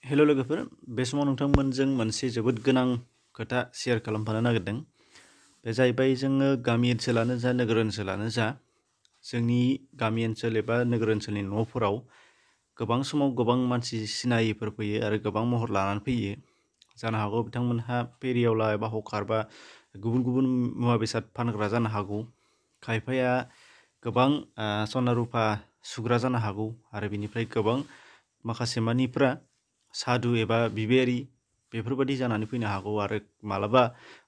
हेल' लोगोफोर, बे समाव नोंथांमोनजों मोनसे जोबोद गोनां खोथा शेयार खालामफानो नागिरदों। बे जाहैबाय जोङो गामि ओनसोलानो जा नोगोर ओनसोलानो जा जोंनि गामि ओनसोल एबा नोगोर ओनसोलनि न'फोराव गोबां समाव गोबां मानसि सिनायिफोर फैयो आरो गोबां महर लानानै फैयो। जानो हागौ बिथांमोनहा फेरियावला एबा हकार बा गुबुन गुबुन मुवा बेसाद फानग्रा जानो हागौ। खायफाया गोबां सना रुफा सुग्रा जानो हागौ आरो बिनिफ्राय गोबां माखासे मानिफ्रा साधु एबा बिबायारि बेफोरबायदि जानानै फैनो हागौ आरो मालाबा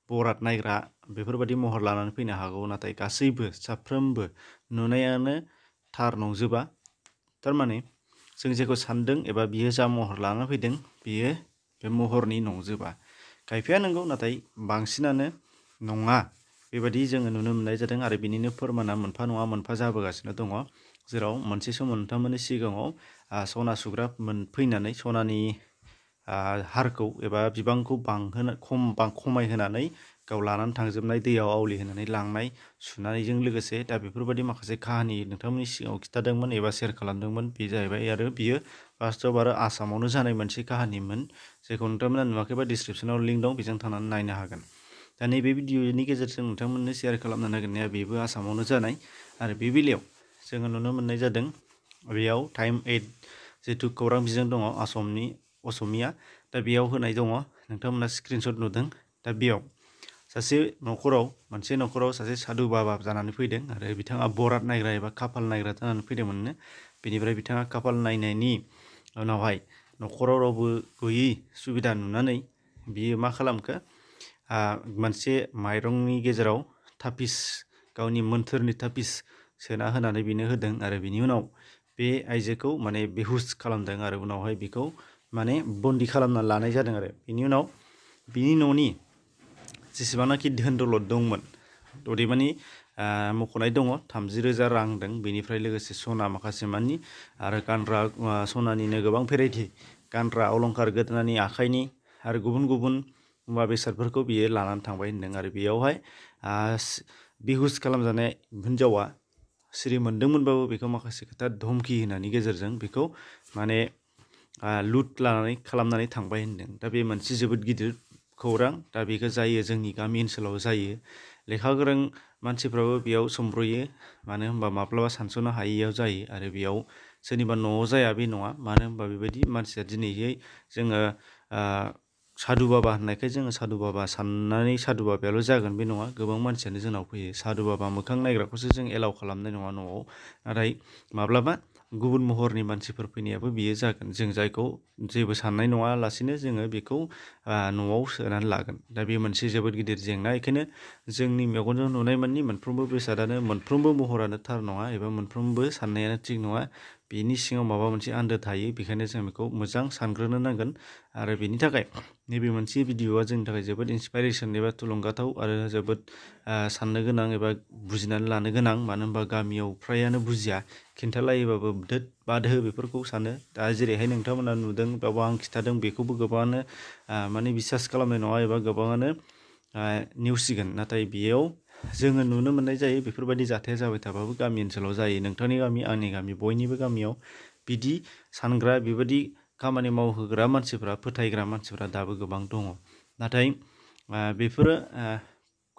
बराद नायग्रा बेफोरबायदि महर लानानै फैनो हागौ। नाथाय गासैबो साफ्रोमबो नुनायानो थार नंजोबा। थारमाने जों जेखौ सानदों एबा बियो जा महर लानानै फैदों बियो बे महरनि नंजोबा। खायफाया नंगौ नाथाय बांसिनानो नङा बेबायदि जोङो नुनो मोननाय जादों आरो बिनिनो फोरमाना मोनफा नङा मोनफा जाबोगासिनो दङ। जेराव मोनसे समाव नोंथांमोननि सिगाङाव सना सुग्रा फैनानै सनानि हारखौ एबा बिबांखौ खमायहोनानै गाव लानानै थांजोबनाय, दैयाव आवलिहोनानै लांनाय सुनायजों लोगोसे दा बेफोरबायदि माखासे काहानि नोंथांमोननि सिगाङाव खिन्थादोंमोन एबा शेयार खालामदोंमोन। बे जाहैबाय आरो बियो बास्तब आरो आसामावनो जानाय मोनसे काहानिमोन, जायखौ नोंथांमोना नुवाखैबा डिसक्रिपसनाव लिंक दं, बेजों थांनानै नायनो हागोन। दा नैबे भिडिअनि गेजेरजों नोंथांमोननो शेयार खालामनो नागिरनाया बेबो आसामावनो जानाय आरो बे बेलायाव जोङो नुनो मोननाय जादों। बेयाव टाइम 8 जिथु खौरां बिजों दङ असमिया, दा बेयाव होनाय दङ, नोंथांमोना स्क्रिनशट नुदों। दा बेयाव मोनसे न'खराव सासे साधु बाबा जानानै फैदों आरो बिथाङा बराद नायग्रा एबा खाफाल नायग्रा जानानै फैदोंमोननो। बेनिफ्राय बिथाङा खाफाल नायनायनि उनावहाय न'खराव रावबो गैयै सुबिदा नुनानै बियो मा खालामखो, मोनसे माइरंनि गेजेराव थापिस, गावनि मोन्थोरनि थापिस सोना होनानै बिनो होदों आरो बिनि उनाव बे आइजोखौ माने बेहुस खालामदों आरो उनावहाय बेखौ माने बन्दी खालामना लानाय जादों आरो बिनि उनाव बिनि न'नि जेसेबांनाखि धोन दौलत दंमोन, अदेबानि मख'नाय दङ 30,000 रां दं। बेनिफ्राय लोगोसे सना माखासे मानि आरो गानग्रा सनानिनो गोबां भेराइटि गानग्रा अलंकार, गोदोनानि आखाइनि आरो गुबुन गुबुन मुवा बेसादफोरखौ बियो लानानै थांबाय होनदों। आरो बेयावहाय बेहुस खालामजानाय हिन्जावा सिरि मोनदोंमोनबाबो बेखौ माखासे खोथा धमखि होनायनि गेजेरजों बेखौ माने लुट खालामनानै थांबाय होनदों। दा बे मोनसे जोबोद गिदिर खौरां। दा बेखौ जायो जोंनि गामि ओनसोलाव जायो। लेखा गोरों मानसिफ्राबो बेयाव समब्रयो, मानो होनबा माब्लाबा सानस'नो हायैयाव जायो आरो बेयाव सोरनिबा न'आव जाया बे नङा। मानो होनबा बेबायदि मानसिया दिनैहाय जोङो साधु बाबा होननायखाय जोङो साधु बाबा साननानै साधु बाबायाल' जागोन बे नङा। गोबां मानसियानो जोंनाव फैयो, साधु बाबा मोखां नायग्राखौसो जों एलाउ खालामनाय नङा न'आव। नाथाय माब्लाबा गुबुन महरनि मानसिफोर फैनायाबो बियो जागोन, जों जायखौ जेबो साननाय नङा लासिनो जोङो बेखौ न'आव सोनानै लागोन। दा बे मोनसे जोबोद गिदिर जेंना। बेखायनो जोंनि मेगनजों नुनाय मानि मोनफ्रोमबो बेसादानो, मोनफ्रोमबो महरानो थार नङा एबा मोनफ्रोमबो साननायानो थिग नङा। बेनि सिङाव माबा मोनसे आन्दो थायो, बेखायनो जों बेखौ मोजां सानग्रोनो नांगोन। आरो बेनि थाखाय नैबे मोनसे भिडिअआ जोंनि थाखाय जोबोद इन्सपाइरेसन एबा थुलुंगाथाव आरो जोबोद साननो गोनां एबा बुजिनानै लानो गोनां। मानो होनबा गामियाव फ्रायानो बुजिया, खिन्थालायोबाबो दोद बादहो बेफोरखौ सानो। दा जेरैहाय नोंथांमोना नुदों बाबा आं खिन्थादों, बेखौबो गोबाङानो माने बिसास खालामनाय नङा एबा गोबाङानो नेवसिगोन। नाथाय बेयाव जोङो नुनो मोननाय जायो बेफोरबायदि जाथाया जाबाय थाबाबो गामि ओनसोलाव जायो। नोंथांनि गामि, आंनि गामि, बयनिबो गामियाव बिदि सानग्रा, बेबायदि खामानि मावहोग्रा मानसिफ्रा, फोथायग्रा मानसिफ्रा दाबो गोबां दङ। नाथाय बेफोरो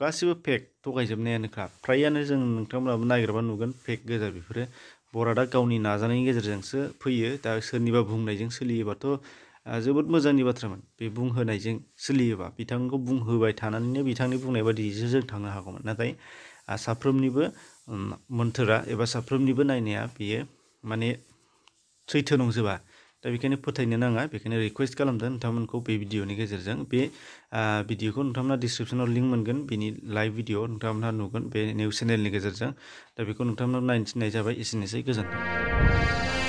गासिबो फेक, थगायजोबनायानोखा। फ्रायानो जों नोंथांमोनाबो नागिरबा नुगोन फेक गोजा बेफोरो। बरादा गावनि नाजानायनि गेजेरजोंसो फैयो। दा सोरनिबा बुंनायजों सोलियोबाथ' जोबोद मोजांनि बाथ्रामोन। बे बुंहोनायजों सोलियोबा, बिथांखौ बुंहोबाय थानानैनो बिथांनि बुंनाय बायदियैसो जों थांनो हागौमोन। नाथाय साफ्रोमनिबो मोन्थोरा एबा साफ्रोमनिबो नायनाया बेयो माने सैथो नंजोबा। दा बेखायनो फोथायनो नाङा। बेखायनो रिकुवेस्ट खालामदों नोंथांमोनखौ बे भिडिअनि गेजेरजों। बे भिडिअखौ नोंथांमोना डिसक्रिपसनाव लिंक मोनगोन, बेनि लाइभ भिडिअ नोंथांमोनहा नुगोन बे निउस चेनेलनि गेजेरजों। दा बेखौ नोंथांमोना नायनो थिननाय जाबाय। एसेनोसै, गोजोन्थों।